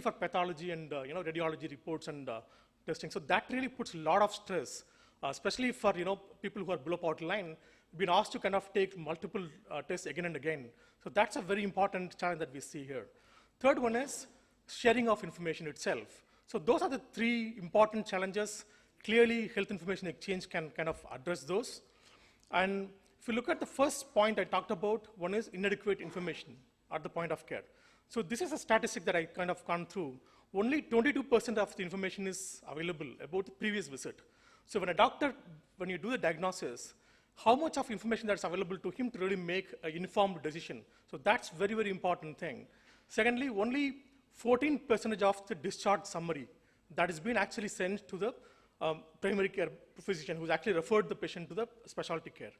for pathology and radiology reports and testing. So that really puts a lot of stress, especially for people who are below poverty line, been asked to kind of take multiple tests again and again. So that's a very important challenge that we see here. Third one is sharing of information itself. So those are the three important challenges. Clearly, health information exchange can kind of address those. And if you look at the first point I talked about, one is inadequate information at the point of care. So this is a statistic that I kind of gone through. Only 22% of the information is available about the previous visit. So when a doctor, when you do the diagnosis, how much of information that's available to him to really make an informed decision. So that's very, very important thing. Secondly, only 14% of the discharge summary that is being actually sent to the primary care physician who's actually referred the patient to the specialty care.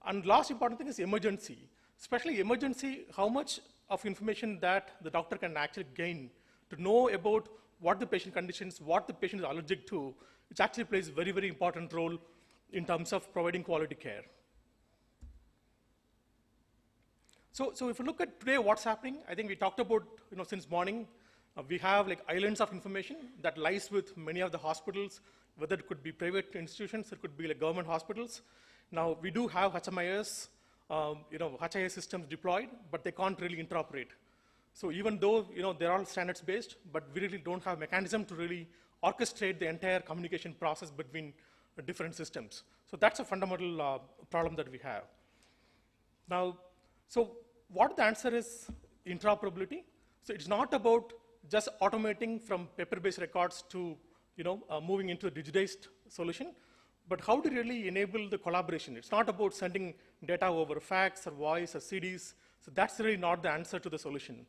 And last important thing is emergency. Especially emergency, how much of information that the doctor can actually gain to know about what the patient conditions, what the patient is allergic to, which actually plays a very, very important role in terms of providing quality care. So if you look at today what's happening, I think we talked about, since morning, we have like islands of information that lies with many of the hospitals, whether it could be private institutions, it could be like government hospitals. Now we do have HMIS, HIS systems deployed, but they can't really interoperate. So even though they're all standards based, but we really don't have a mechanism to really orchestrate the entire communication process between different systems. So that's a fundamental problem that we have. Now, so what the answer is interoperability. So it's not about just automating from paper-based records to moving into a digitized solution, but how to really enable the collaboration. It's not about sending data over fax or voice or CDs. So that's really not the answer to the solution.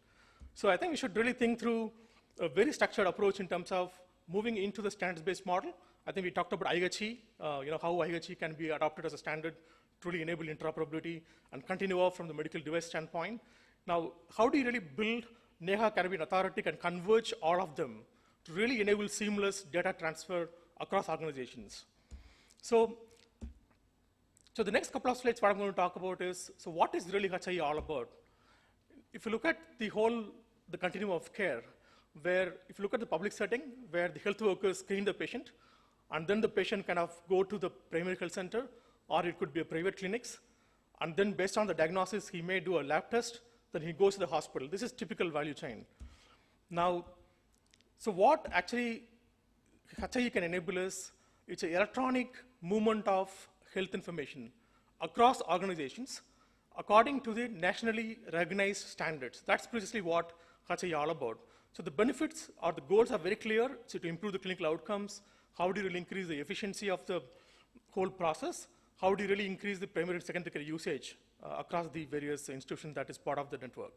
So I think we should really think through a very structured approach in terms of moving into the standards-based model. I think we talked about IHE, how IHE can be adopted as a standard to really enable interoperability and continue off from the medical device standpoint. Now, how do you really build Neha Caribbean Authority and converge all of them to really enable seamless data transfer across organizations? So the next couple of slides, what I'm going to talk about is, so what is really HIE all about? If you look at the continuum of care, where if you look at the public setting, where the health workers screen the patient, and then the patient kind of go to the primary health center, or it could be a private clinics, and then based on the diagnosis, he may do a lab test, then he goes to the hospital. This is typical value chain. Now, so what actually HIE can enable is, it's an electronic movement of health information across organizations according to the nationally recognized standards. That's precisely what HIE is all about. So the benefits or the goals are very clear. So to improve the clinical outcomes, how do you really increase the efficiency of the whole process? How do you really increase the primary and secondary care usage across the various institutions that is part of the network?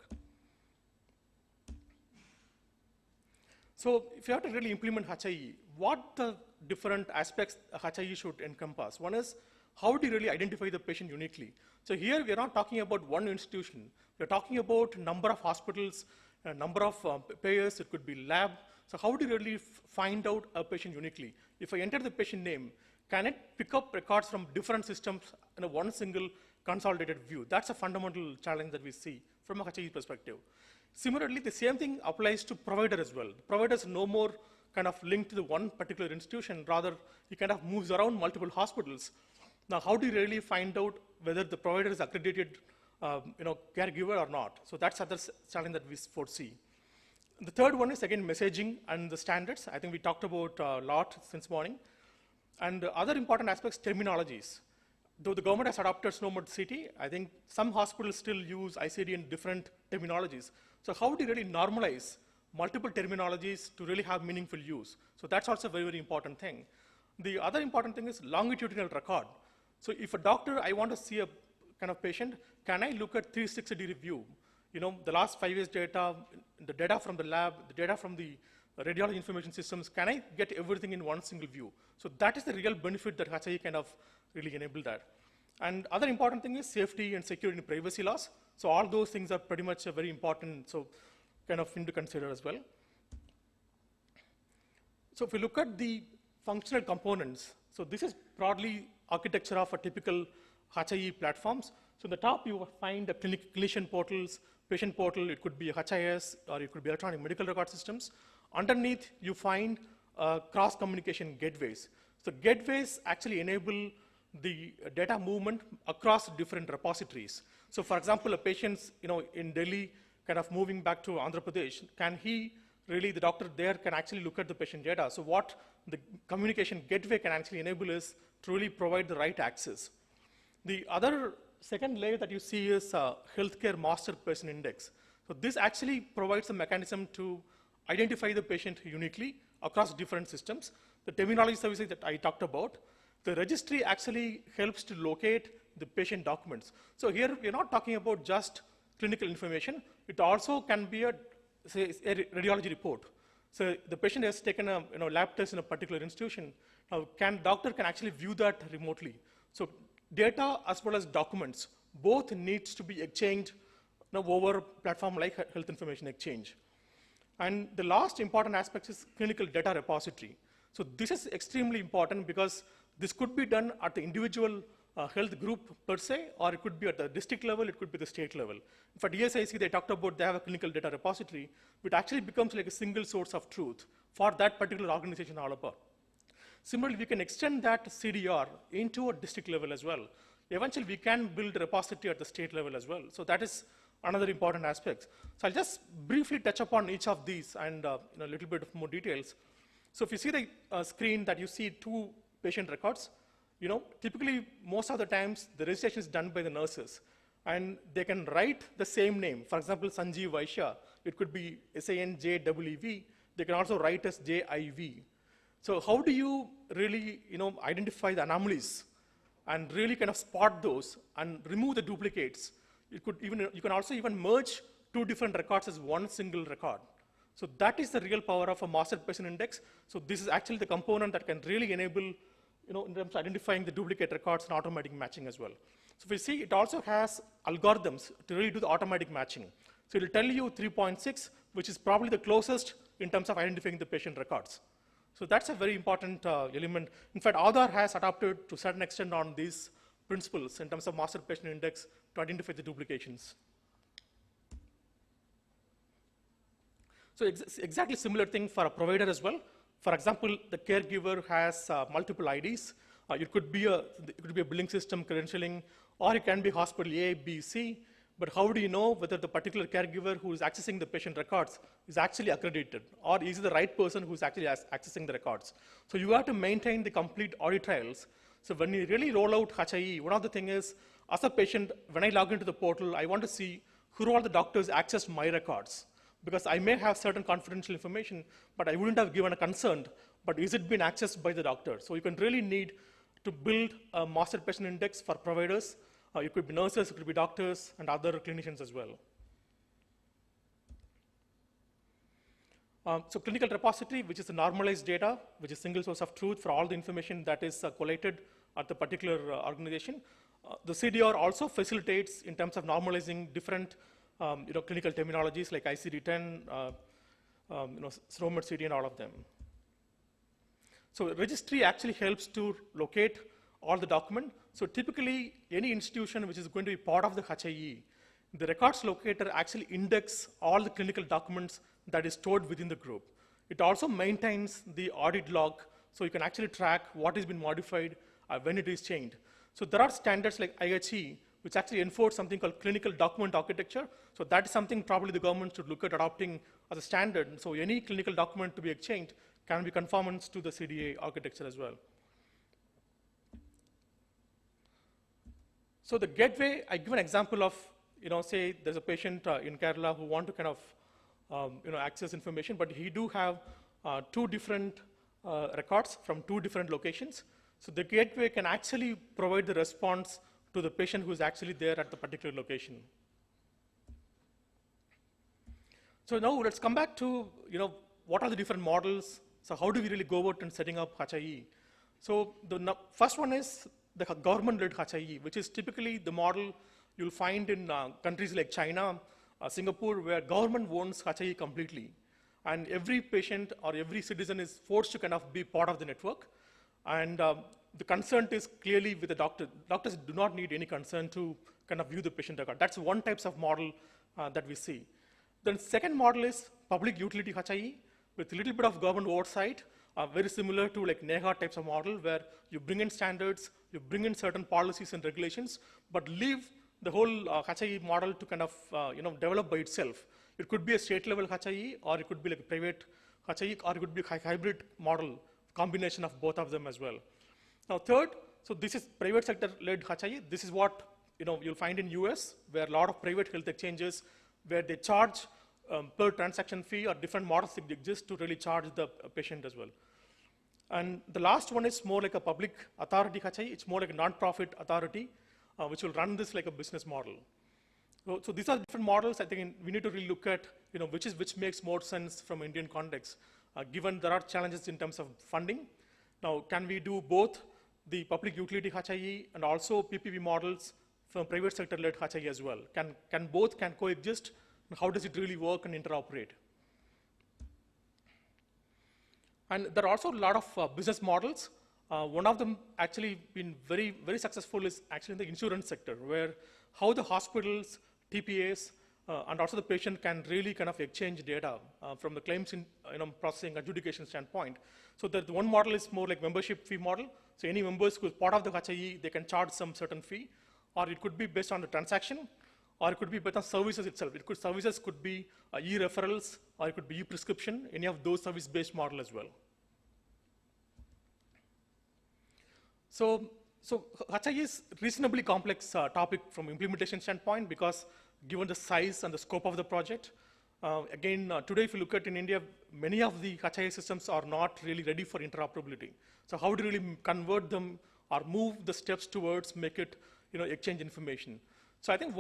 So if you have to really implement HIE, what the different aspects HIE should encompass? One is, how do you really identify the patient uniquely? So here we are not talking about one institution. We're talking about number of hospitals, number of payers, it could be lab. So how do you really find out a patient uniquely? If I enter the patient name, can it pick up records from different systems in one single consolidated view? That's a fundamental challenge that we see from a HIE perspective. Similarly, the same thing applies to provider as well. Providers no more kind of linked to the one particular institution, rather he kind of moves around multiple hospitals. Now, how do you really find out whether the provider is accredited caregiver or not? So that's another challenge that we foresee. The third one is, again, messaging and the standards. I think we talked about a lot since morning. And other important aspects, terminologies. Though the government has adopted SNOMED City, I think some hospitals still use ICD in different terminologies. So how do you really normalize multiple terminologies to really have meaningful use? So that's also a very, very important thing. The other important thing is longitudinal record. So if a doctor, I want to see a kind of patient, can I look at 360-degree view? The last 5 years data, the data from the lab, the data from the radiology information systems, can I get everything in one single view? So that is the real benefit that HIE kind of really enable that. And other important thing is safety and security and privacy laws. So all those things are pretty much very important, so kind of thing to consider as well. So if we look at the functional components, so this is broadly architecture of a typical HIE platforms. So in the top, you will find the clinician portals, patient portal, it could be HIS, or it could be electronic medical record systems. Underneath, you find cross-communication gateways. So gateways actually enable the data movement across different repositories. So for example, a patient in Delhi kind of moving back to Andhra Pradesh, the doctor there can actually look at the patient data. So what the communication gateway can actually enable is to really provide the right access. The other second layer that you see is healthcare master patient index. So this actually provides a mechanism to identify the patient uniquely across different systems. The terminology services that I talked about, the registry actually helps to locate the patient documents. So here we're not talking about just clinical information. It also can be a radiology report. So the patient has taken a lab test in a particular institution. Now doctor can actually view that remotely. So data as well as documents, both needs to be exchanged over a platform like Health Information Exchange. And the last important aspect is clinical data repository. So this is extremely important because this could be done at the individual health group per se, or it could be at the district level, it could be the state level. For DSIC, they talked about they have a clinical data repository, which actually becomes like a single source of truth for that particular organization all about. Similarly, we can extend that CDR into a district level as well. Eventually, we can build a repository at the state level as well. So that is another important aspect. So I'll just briefly touch upon each of these and a little bit of more details. So if you see the screen that you see two patient records, typically most of the times the registration is done by the nurses. And they can write the same name. For example, Sanjeev Vaishya, it could be SANJWEV. They can also write as JIV. So how do you really identify the anomalies and really kind of spot those and remove the duplicates? You can also even merge two different records as one single record. So that is the real power of a master patient index. So this is actually the component that can really enable, in terms of identifying the duplicate records and automatic matching as well. So if you see, it also has algorithms to really do the automatic matching. So it will tell you 3.6, which is probably the closest in terms of identifying the patient records. So that's a very important element. In fact, Aadhaar has adopted to a certain extent on these principles in terms of master patient index to identify the duplications. So exactly similar thing for a provider as well. For example, the caregiver has multiple IDs. It could be a billing system credentialing, or it can be hospital A, B, C. But how do you know whether the particular caregiver who is accessing the patient records is actually accredited, or is it the right person who is actually accessing the records? So you have to maintain the complete audit trails. So when you really roll out HIE, one of the things is, as a patient, when I log into the portal, I want to see who all the doctors accessed my records. Because I may have certain confidential information, but I wouldn't have given a consent, but is it been accessed by the doctor? So you can really need to build a master patient index for providers. It could be nurses, it could be doctors, and other clinicians as well. So clinical repository, which is the normalized data, which is single source of truth for all the information that is collated at the particular organization. The CDR also facilitates in terms of normalizing different clinical terminologies like ICD-10, SNOMED CD, and all of them. So registry actually helps to locate all the document. So typically, any institution which is going to be part of the HIE, the records locator actually index all the clinical documents that is stored within the group. It also maintains the audit log, so you can actually track what has been modified when it is changed. So there are standards like IHE, which actually enforce something called clinical document architecture. So that is something probably the government should look at adopting as a standard. So any clinical document to be exchanged can be conformance to the CDA architecture as well. So the gateway, I give an example of, say there's a patient in Kerala who want to kind of, access information, but he do have two different records from two different locations. So the gateway can actually provide the response to the patient who is actually there at the particular location. So now let's come back to, what are the different models? So how do we really go about in setting up HIE? So the first one is the government-led HIE, which is typically the model you'll find in countries like China, Singapore, where government owns HIE completely. And every patient or every citizen is forced to kind of be part of the network. And the consent is clearly with the doctor. Doctors do not need any consent to kind of view the patient record. That's one type of model that we see. Then second model is public utility HIE with a little bit of government oversight, very similar to like NEHA types of model where you bring in standards, you bring in certain policies and regulations, but leave the whole HIE model to kind of develop by itself. It could be a state level HIE, or it could be like a private HIE, or it could be a hybrid model, combination of both of them as well. Now third, so this is private sector led HIE. This is what you'll find in US, where a lot of private health exchanges, where they charge per transaction fee, or different models that exist to really charge the patient as well. And the last one is more like a public authority HIE. It's more like a non-profit authority, which will run this like a business model. So these are different models. I think we need to really look at which makes more sense from Indian context, given there are challenges in terms of funding. Now, can we do both the public utility HIE and also PPP models from private sector-led HIE as well? Can both coexist? And how does it really work and interoperate? And there are also a lot of business models. One of them actually been very, very successful is actually in the insurance sector, where how the hospitals, TPAs, and also the patient can really kind of exchange data from the claims in processing adjudication standpoint. So the one model is more like membership fee model. So any members who is part of the HIE, they can charge some certain fee, or it could be based on the transaction, or it could be based on services itself. Services could be e-referrals, or it could be e-prescription, any of those service-based model as well. So HIE is reasonably complex topic from implementation standpoint, because given the size and the scope of the project, today if you look at in India, many of the HIE systems are not really ready for interoperability. So how to really convert them or move the steps towards make it exchange information. So I think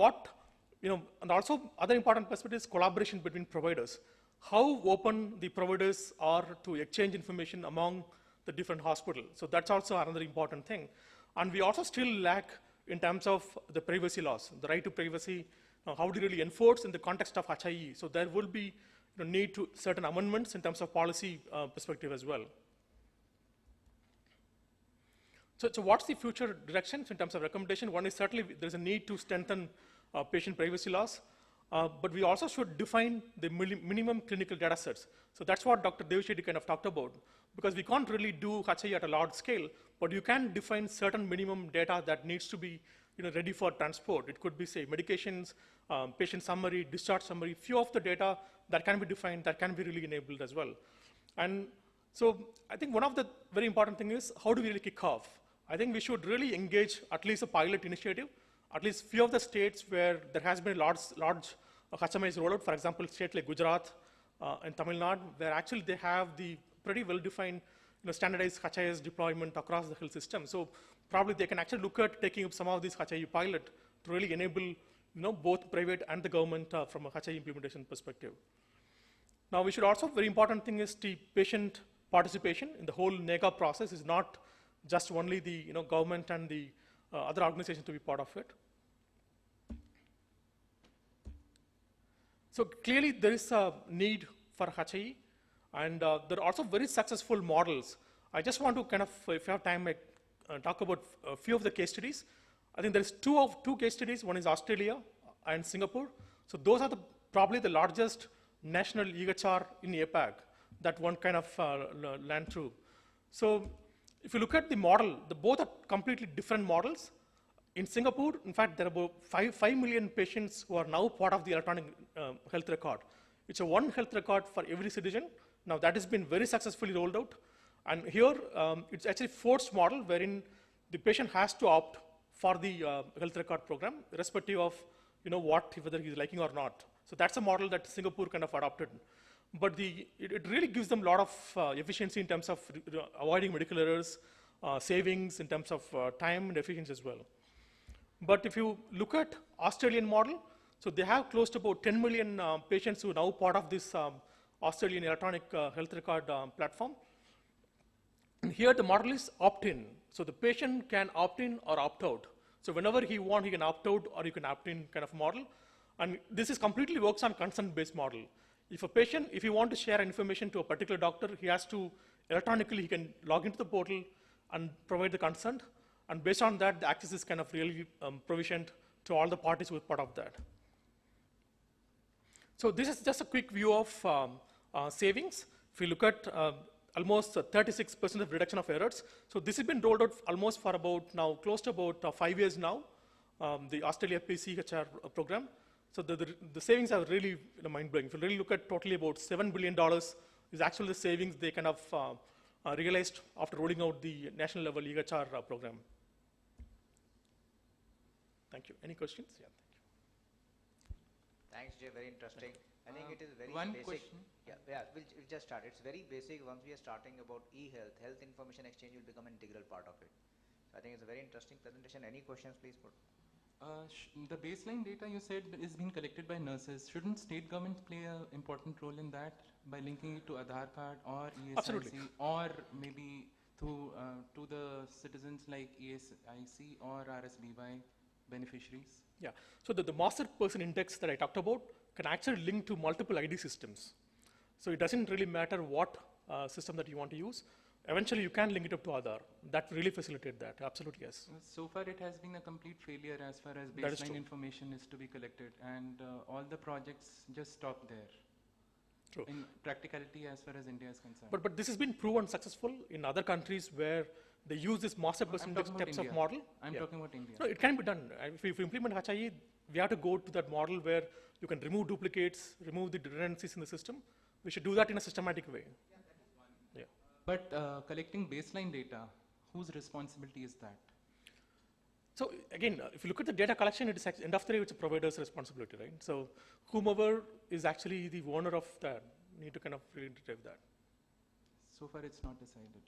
and also other important perspective is collaboration between providers. How open the providers are to exchange information among the different hospitals. So that's also another important thing. And we also still lack in terms of the privacy laws, the right to privacy, how to really enforce in the context of HIE. So there will be need to certain amendments in terms of policy perspective as well. So what's the future directions in terms of recommendation? One is certainly there's a need to strengthen patient privacy laws, but we also should define the minimum clinical data sets. So that's what Dr. Devashetty kind of talked about, because we can't really do HIE at a large scale, but you can define certain minimum data that needs to be ready for transport. It could be, say, medications, patient summary, discharge summary, few of the data that can be defined, that can be really enabled as well. And so I think one of the very important thing is, how do we really kick off? I think we should really engage at least a pilot initiative, at least few of the states where there has been a large customized rollout. For example, states like Gujarat and Tamil Nadu, where actually they have the pretty well-defined standardized HIS deployment across the health system. So probably they can actually look at taking up some of these HIE pilot to really enable both private and the government from a HIE implementation perspective. Now we should also, very important thing is the patient participation in the whole NEGA process is not just only the government and the other organizations to be part of it. So clearly there is a need for HIE, and there are also very successful models. I just want to kind of, if you have time, talk about a few of the case studies. I think there's two case studies. One is Australia and Singapore. So those are probably the largest national EHR in APAC that one kind of land through. So if you look at the model, both are completely different models. In Singapore, in fact, there are about 5 million patients who are now part of the electronic health record. It's a one health record for every citizen. Now that has been very successfully rolled out. And here, it's actually forced model wherein the patient has to opt for the health record program, irrespective of whether he's liking or not. So that's a model that Singapore kind of adopted. But it really gives them a lot of efficiency in terms of avoiding medical errors, savings in terms of time and efficiency as well. But if you look at Australian model, so they have close to about 10 million patients who are now part of this Australian electronic health record platform. And here the model is opt-in. So the patient can opt in or opt out. So whenever he wants, he can opt out or you can opt in kind of model. And this is completely works on consent-based model. If a patient, if he wants to share information to a particular doctor, he has to electronically, he can log into the portal and provide the consent. And based on that, the access is kind of really provisioned to all the parties who are part of that. So this is just a quick view of savings. If you look at almost 36% of reduction of errors. So this has been rolled out almost for about now, close to about 5 years now, the Australia PCHR program. So the savings are really mind-blowing. If you really look at totally about $7 billion is actually the savings they kind of realized after rolling out the national level EHR program. Thank you. Any questions? Yeah, thank you. Thanks, Jay. Very interesting. I think it is very one basic. question. Yeah, we'll just start. It's very basic. Once we are starting about e-health, health information exchange will become an integral part of it. So I think it's a very interesting presentation. Any questions, please put. The baseline data you said is being collected by nurses. Shouldn't state governments play an important role in that by linking it to Aadhaar card or ESIC? Absolutely. Or maybe through to the citizens like ESIC or RSBY beneficiaries? Yeah, so the master person index that I talked about can actually link to multiple ID systems. So it doesn't really matter what system that you want to use. Eventually, you can link it up to Aadhaar. That really facilitate that, absolutely, yes. So far, it has been a complete failure as far as That is baseline true. information is to be collected, and all the projects just stop there. True. In practicality, as far as India is concerned. But this has been proven successful in other countries where they use this master person I'm index talking about types of India. model. I'm Yeah. talking about India. No, it can be done. If you implement HIE, we have to go to that model where you can remove duplicates, remove the redundancies in the system. We should do that in a systematic way. Yeah. But collecting baseline data, whose responsibility is that? So again, if you look at the data collection, it is end of the day, it's a provider's responsibility, right? So whomever is actually the owner of that need to kind of really drive that. So far, it's not decided.